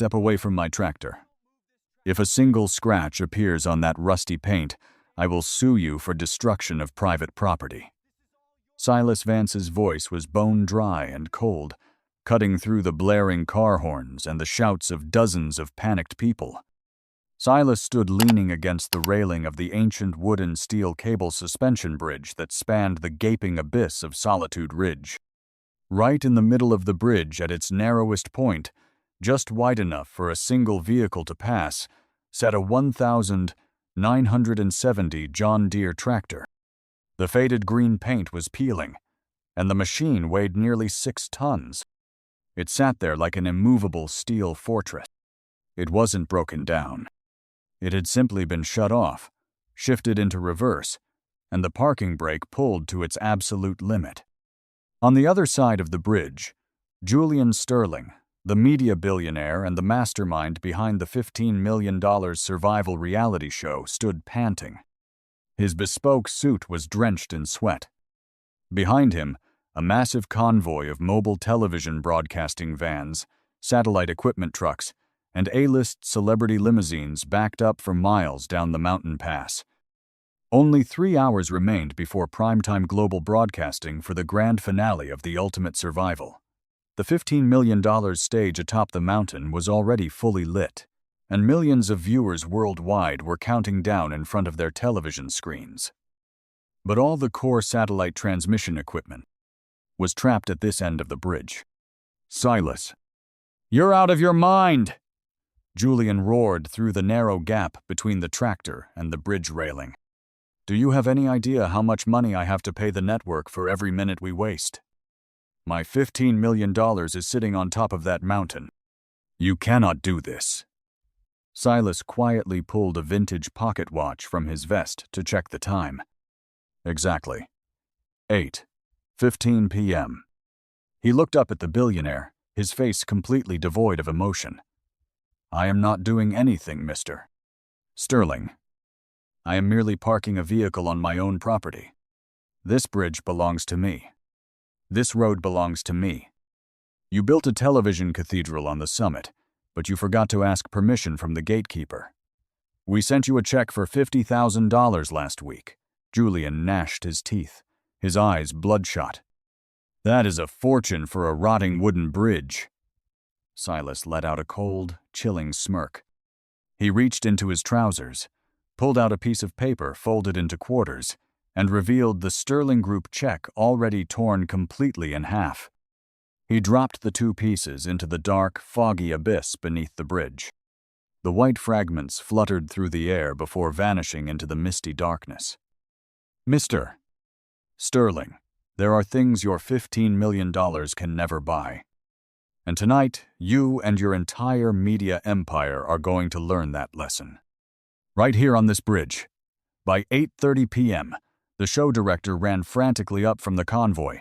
step away from my tractor. If a single scratch appears on that rusty paint, I will sue you for destruction of private property." Silas Vance's voice was bone-dry and cold, cutting through the blaring car horns and the shouts of dozens of panicked people. Silas stood leaning against the railing of the ancient wooden steel cable suspension bridge that spanned the gaping abyss of Solitude Ridge. Right in the middle of the bridge, at its narrowest point, just wide enough for a single vehicle to pass, sat a 1,970 John Deere tractor. The faded green paint was peeling, and the machine weighed nearly 6 tons. It sat there like an immovable steel fortress. It wasn't broken down. It had simply been shut off, shifted into reverse, and the parking brake pulled to its absolute limit. On the other side of the bridge, Julian Sterling, the media billionaire and the mastermind behind the $15 million survival reality show, stood panting. His bespoke suit was drenched in sweat. Behind him, a massive convoy of mobile television broadcasting vans, satellite equipment trucks, and A-list celebrity limousines backed up for miles down the mountain pass. Only 3 hours remained before primetime global broadcasting for the grand finale of The Ultimate Survival. The $15 million stage atop the mountain was already fully lit, and millions of viewers worldwide were counting down in front of their television screens. But all the core satellite transmission equipment was trapped at this end of the bridge. "Silas, you're out of your mind!" Julian roared through the narrow gap between the tractor and the bridge railing. "Do you have any idea how much money I have to pay the network for every minute we waste? My $15 million is sitting on top of that mountain. You cannot do this." Silas quietly pulled a vintage pocket watch from his vest to check the time. Exactly. 8:15 p.m. He looked up at the billionaire, his face completely devoid of emotion. "I am not doing anything, Mr. Sterling. I am merely parking a vehicle on my own property. This bridge belongs to me. This road belongs to me. You built a television cathedral on the summit, but you forgot to ask permission from the gatekeeper. We sent you a check for $50,000 last week." Julian gnashed his teeth, his eyes bloodshot. "That is a fortune for a rotting wooden bridge." Silas let out a cold, chilling smirk. He reached into his trousers, pulled out a piece of paper folded into quarters, and revealed the Sterling Group check already torn completely in half. He dropped the 2 pieces into the dark, foggy abyss beneath the bridge. The white fragments fluttered through the air before vanishing into the misty darkness. "Mr. Sterling, there are things your $15 million can never buy. And tonight, you and your entire media empire are going to learn that lesson. Right here on this bridge. By 8:30 p.m., the show director ran frantically up from the convoy,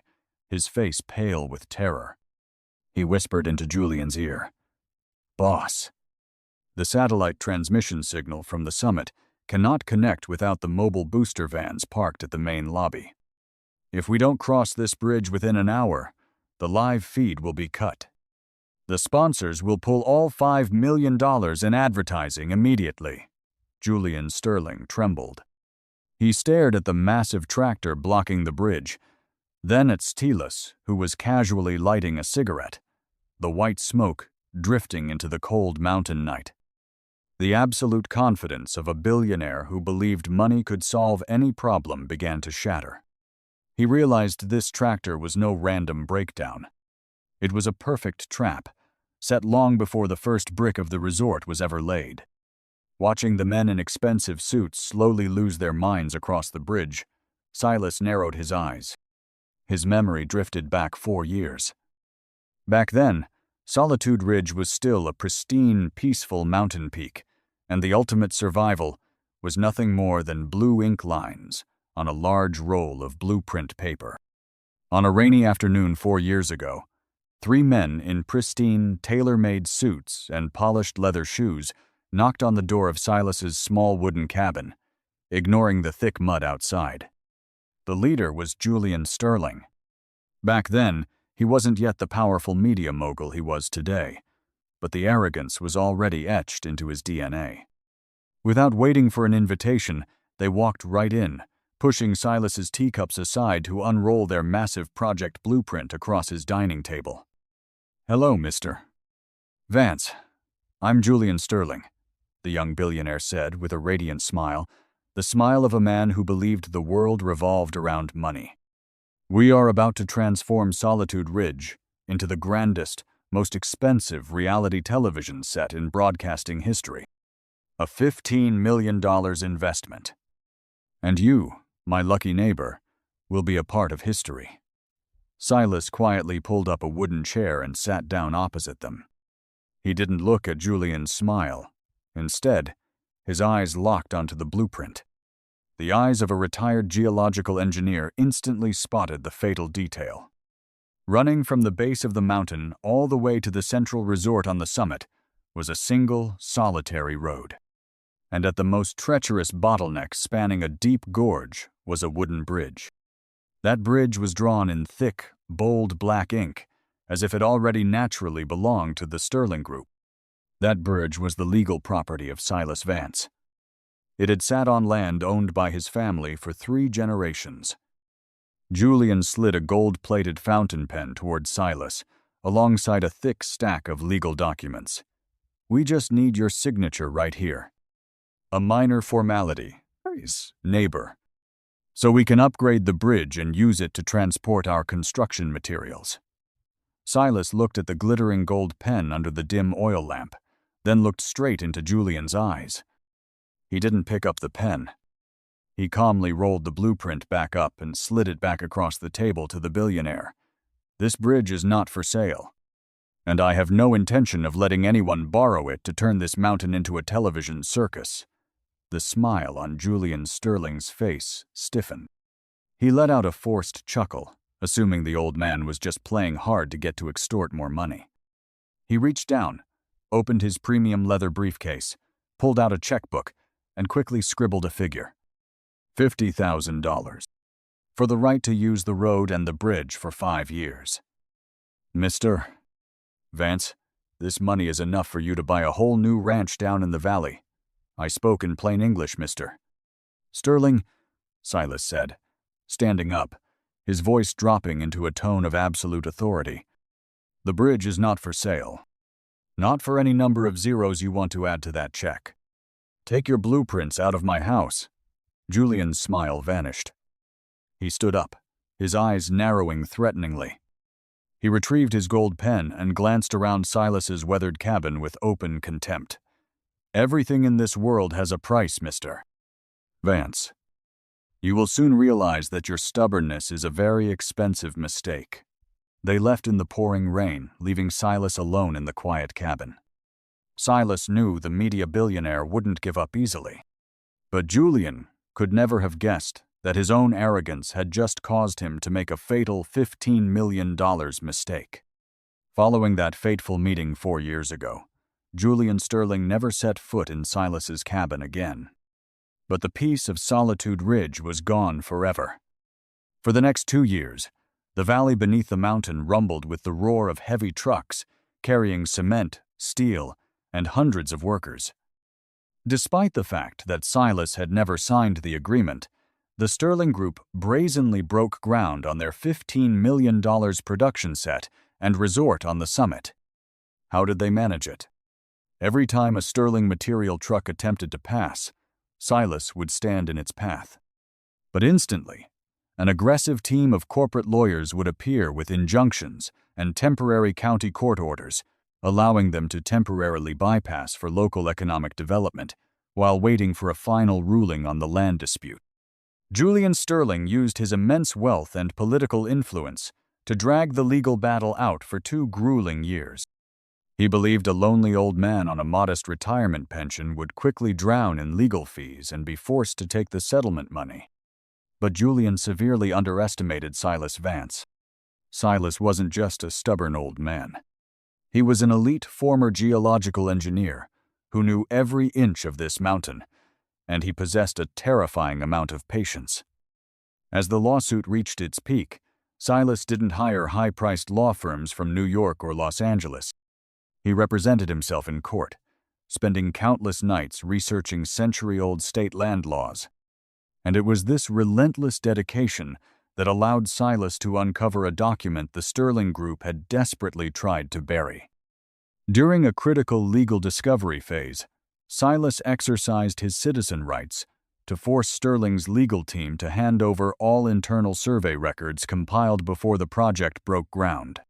his face pale with terror. He whispered into Julian's ear, "Boss, the satellite transmission signal from the summit cannot connect without the mobile booster vans parked at the main lobby. If we don't cross this bridge within an hour, the live feed will be cut. The sponsors will pull all $5 million in advertising immediately." Julian Sterling trembled. He stared at the massive tractor blocking the bridge, then at Silas, who was casually lighting a cigarette, the white smoke drifting into the cold mountain night. The absolute confidence of a billionaire who believed money could solve any problem began to shatter. He realized this tractor was no random breakdown. It was a perfect trap, set long before the first brick of the resort was ever laid. Watching the men in expensive suits slowly lose their minds across the bridge, Silas narrowed his eyes. His memory drifted back 4 years. Back then, Solitude Ridge was still a pristine, peaceful mountain peak, and the ultimate survival was nothing more than blue ink lines on a large roll of blueprint paper. On a rainy afternoon 4 years ago, 3 men in pristine, tailor-made suits and polished leather shoes knocked on the door of Silas's small wooden cabin, ignoring the thick mud outside. The leader was Julian Sterling. Back then, he wasn't yet the powerful media mogul he was today, but the arrogance was already etched into his DNA. Without waiting for an invitation, they walked right in, pushing Silas's teacups aside to unroll their massive project blueprint across his dining table. "Hello, Mr. Vance. I'm Julian Sterling," the young billionaire said with a radiant smile, the smile of a man who believed the world revolved around money. "We are about to transform Solitude Ridge into the grandest, most expensive reality television set in broadcasting history. A $15 million investment. And you, my lucky neighbor, will be a part of history." Silas quietly pulled up a wooden chair and sat down opposite them. He didn't look at Julian's smile. Instead, his eyes locked onto the blueprint. The eyes of a retired geological engineer instantly spotted the fatal detail. Running from the base of the mountain all the way to the central resort on the summit was a single, solitary road. And at the most treacherous bottleneck spanning a deep gorge was a wooden bridge. That bridge was drawn in thick, bold black ink, as if it already naturally belonged to the Sterling Group. That bridge was the legal property of Silas Vance. It had sat on land owned by his family for 3 generations. Julian slid a gold-plated fountain pen toward Silas, alongside a thick stack of legal documents. "We just need your signature right here. A minor formality, neighbor. So we can upgrade the bridge and use it to transport our construction materials." Silas looked at the glittering gold pen under the dim oil lamp, then looked straight into Julian's eyes. He didn't pick up the pen. He calmly rolled the blueprint back up and slid it back across the table to the billionaire. "This bridge is not for sale, and I have no intention of letting anyone borrow it to turn this mountain into a television circus." The smile on Julian Sterling's face stiffened. He let out a forced chuckle, assuming the old man was just playing hard to get to extort more money. He reached down, opened his premium leather briefcase, pulled out a checkbook, and quickly scribbled a figure. $50,000. For the right to use the road and the bridge for 5 years. "Mr. Vance, this money is enough for you to buy a whole new ranch down in the valley. I spoke in plain English, Mr. Sterling," Silas said, standing up, his voice dropping into a tone of absolute authority. "The bridge is not for sale. Not for any number of zeros you want to add to that check. Take your blueprints out of my house." Julian's smile vanished. He stood up, his eyes narrowing threateningly. He retrieved his gold pen and glanced around Silas's weathered cabin with open contempt. "Everything in this world has a price, Mr. Vance. You will soon realize that your stubbornness is a very expensive mistake." They left in the pouring rain, leaving Silas alone in the quiet cabin. Silas knew the media billionaire wouldn't give up easily. But Julian could never have guessed that his own arrogance had just caused him to make a fatal $15 million mistake. Following that fateful meeting 4 years ago, Julian Sterling never set foot in Silas's cabin again. But the peace of Solitude Ridge was gone forever. For the next 2 years, the valley beneath the mountain rumbled with the roar of heavy trucks carrying cement, steel, and hundreds of workers. Despite the fact that Silas had never signed the agreement, the Sterling Group brazenly broke ground on their $15 million production set and resort on the summit. How did they manage it? Every time a Sterling material truck attempted to pass, Silas would stand in its path. But instantly, an aggressive team of corporate lawyers would appear with injunctions and temporary county court orders, allowing them to temporarily bypass for local economic development while waiting for a final ruling on the land dispute. Julian Sterling used his immense wealth and political influence to drag the legal battle out for 2 grueling years. He believed a lonely old man on a modest retirement pension would quickly drown in legal fees and be forced to take the settlement money. But Julian severely underestimated Silas Vance. Silas wasn't just a stubborn old man. He was an elite former geological engineer who knew every inch of this mountain, and he possessed a terrifying amount of patience. As the lawsuit reached its peak, Silas didn't hire high-priced law firms from New York or Los Angeles. He represented himself in court, spending countless nights researching century-old state land laws. And it was this relentless dedication that allowed Silas to uncover a document the Sterling Group had desperately tried to bury. During a critical legal discovery phase, Silas exercised his citizen rights to force Sterling's legal team to hand over all internal survey records compiled before the project broke ground.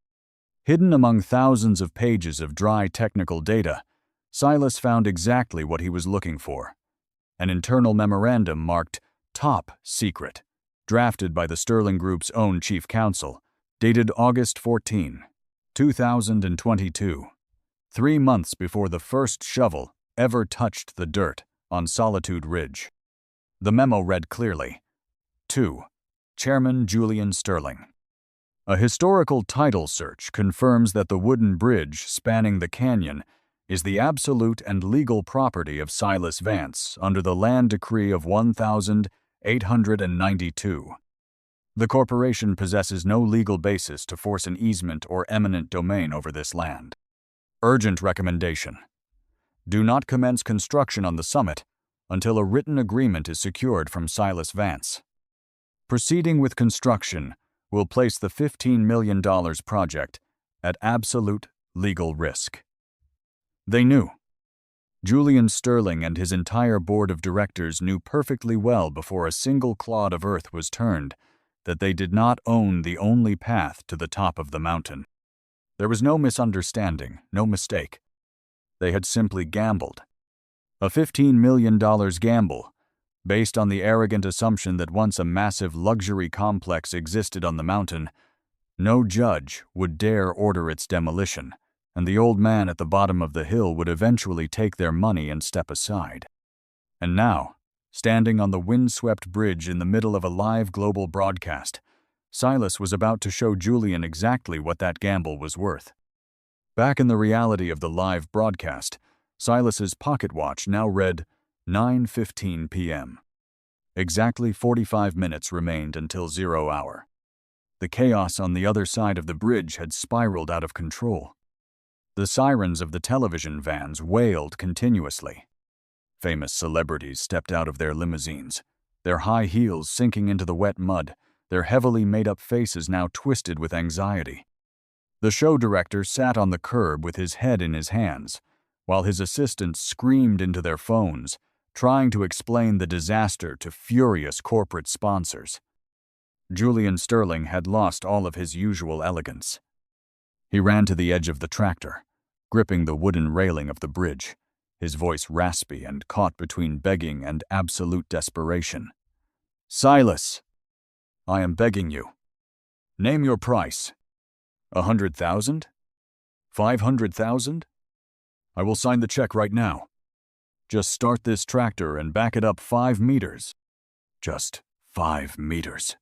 Hidden among thousands of pages of dry technical data, Silas found exactly what he was looking for: an internal memorandum marked Top Secret, drafted by the Sterling Group's own chief counsel, dated August 14, 2022, 3 months before the first shovel ever touched the dirt on Solitude Ridge. The memo read clearly: To Chairman Julian Sterling. A historical title search confirms that the wooden bridge spanning the canyon is the absolute and legal property of Silas Vance under the Land Decree of 1892. The corporation possesses no legal basis to force an easement or eminent domain over this land. Urgent recommendation: do not commence construction on the summit until a written agreement is secured from Silas Vance. Proceeding with construction will place the $15 million project at absolute legal risk. They knew. Julian Sterling and his entire board of directors knew perfectly well before a single clod of earth was turned that they did not own the only path to the top of the mountain. There was no misunderstanding, no mistake. They had simply gambled. A $15 million gamble, based on the arrogant assumption that once a massive luxury complex existed on the mountain, no judge would dare order its demolition, and the old man at the bottom of the hill would eventually take their money and step aside. And now, standing on the windswept bridge in the middle of a live global broadcast, Silas was about to show Julian exactly what that gamble was worth. Back in the reality of the live broadcast, Silas's pocket watch now read 9:15 p.m. Exactly 45 minutes remained until 0 hour. The chaos on the other side of the bridge had spiraled out of control. The sirens of the television vans wailed continuously. Famous celebrities stepped out of their limousines, their high heels sinking into the wet mud, their heavily made-up faces now twisted with anxiety. The show director sat on the curb with his head in his hands, while his assistants screamed into their phones, trying to explain the disaster to furious corporate sponsors. Julian Sterling had lost all of his usual elegance. He ran to the edge of the tractor, gripping the wooden railing of the bridge, his voice raspy and caught between begging and absolute desperation. "Silas, I am begging you. Name your price. 100,000? 500,000? I will sign the check right now. Just start this tractor and back it up 5 meters. Just 5 meters."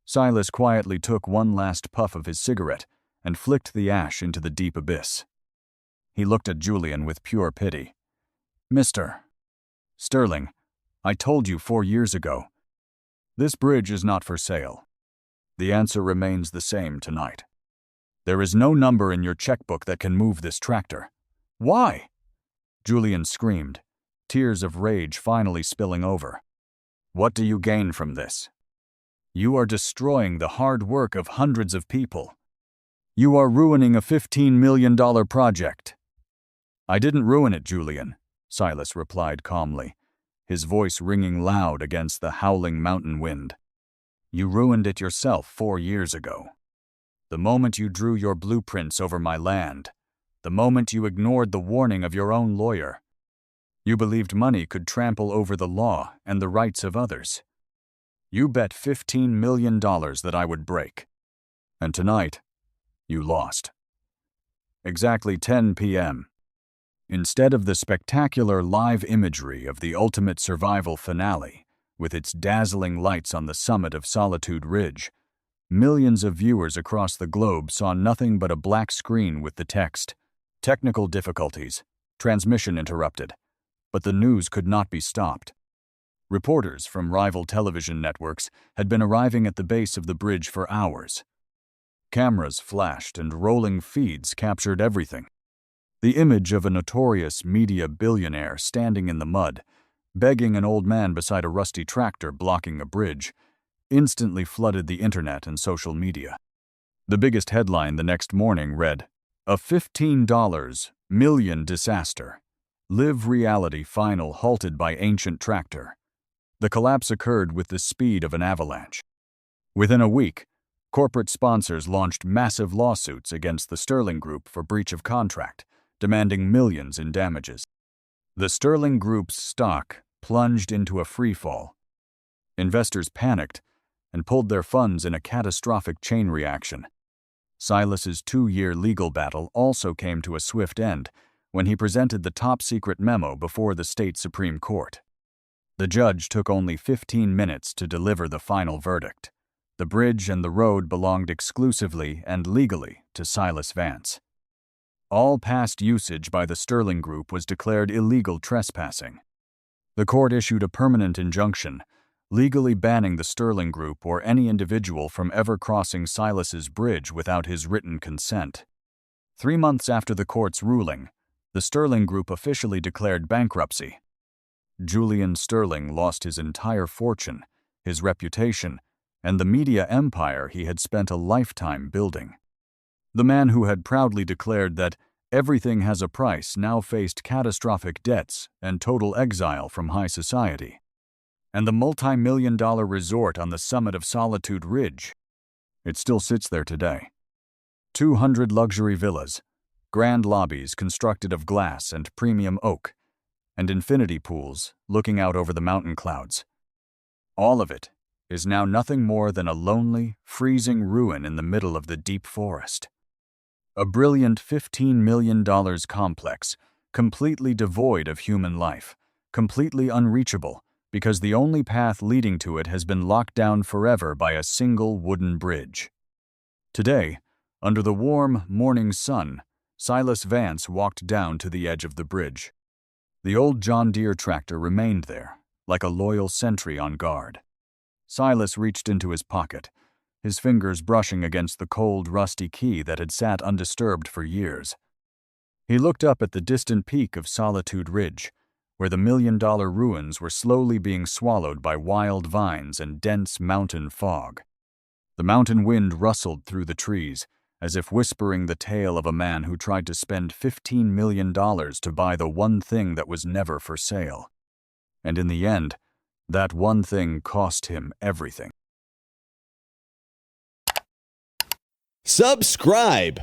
Silas quietly took one last puff of his cigarette and flicked the ash into the deep abyss. He looked at Julian with pure pity. "Mr. Sterling, I told you 4 years ago. This bridge is not for sale. The answer remains the same tonight. There is no number in your checkbook that can move this tractor." "Why?" Julian screamed, tears of rage finally spilling over. "What do you gain from this? You are destroying the hard work of hundreds of people. You are ruining a $15 million project." "I didn't ruin it, Julian," Silas replied calmly, his voice ringing loud against the howling mountain wind. "You ruined it yourself 4 years ago. The moment you drew your blueprints over my land, the moment you ignored the warning of your own lawyer. You believed money could trample over the law and the rights of others. You bet $15 million that I would break. And tonight, you lost. Exactly 10 p.m. Instead of the spectacular live imagery of the ultimate survival finale, with its dazzling lights on the summit of Solitude Ridge, millions of viewers across the globe saw nothing but a black screen with the text, "Technical difficulties, transmission interrupted," but the news could not be stopped. Reporters from rival television networks had been arriving at the base of the bridge for hours. Cameras flashed and rolling feeds captured everything. The image of a notorious media billionaire standing in the mud, begging an old man beside a rusty tractor blocking a bridge, instantly flooded the internet and social media. The biggest headline the next morning read, "A $15 million disaster. Live reality final halted by ancient tractor." The collapse occurred with the speed of an avalanche. Within a week, corporate sponsors launched massive lawsuits against the Sterling Group for breach of contract, demanding millions in damages. The Sterling Group's stock plunged into a freefall. Investors panicked and pulled their funds in a catastrophic chain reaction. Silas's 2-year legal battle also came to a swift end when he presented the top-secret memo before the state Supreme Court. The judge took only 15 minutes to deliver the final verdict. The bridge and the road belonged exclusively and legally to Silas Vance. All past usage by the Sterling Group was declared illegal trespassing. The court issued a permanent injunction, legally banning the Sterling Group or any individual from ever crossing Silas's bridge without his written consent. 3 months after the court's ruling, the Sterling Group officially declared bankruptcy. Julian Sterling lost his entire fortune, his reputation, and the media empire he had spent a lifetime building. The man who had proudly declared that everything has a price now faced catastrophic debts and total exile from high society. And the multi-million-dollar resort on the summit of Solitude Ridge, it still sits there today. 200 luxury villas, grand lobbies constructed of glass and premium oak, and infinity pools looking out over the mountain clouds. All of it is now nothing more than a lonely, freezing ruin in the middle of the deep forest. A brilliant $15 million complex, completely devoid of human life, completely unreachable, because the only path leading to it has been locked down forever by a single wooden bridge. Today, under the warm morning sun, Silas Vance walked down to the edge of the bridge. The old John Deere tractor remained there, like a loyal sentry on guard. Silas reached into his pocket, his fingers brushing against the cold, rusty key that had sat undisturbed for years. He looked up at the distant peak of Solitude Ridge, where the million-dollar ruins were slowly being swallowed by wild vines and dense mountain fog. The mountain wind rustled through the trees, as if whispering the tale of a man who tried to spend $15 million to buy the one thing that was never for sale. And in the end, that one thing cost him everything. Subscribe.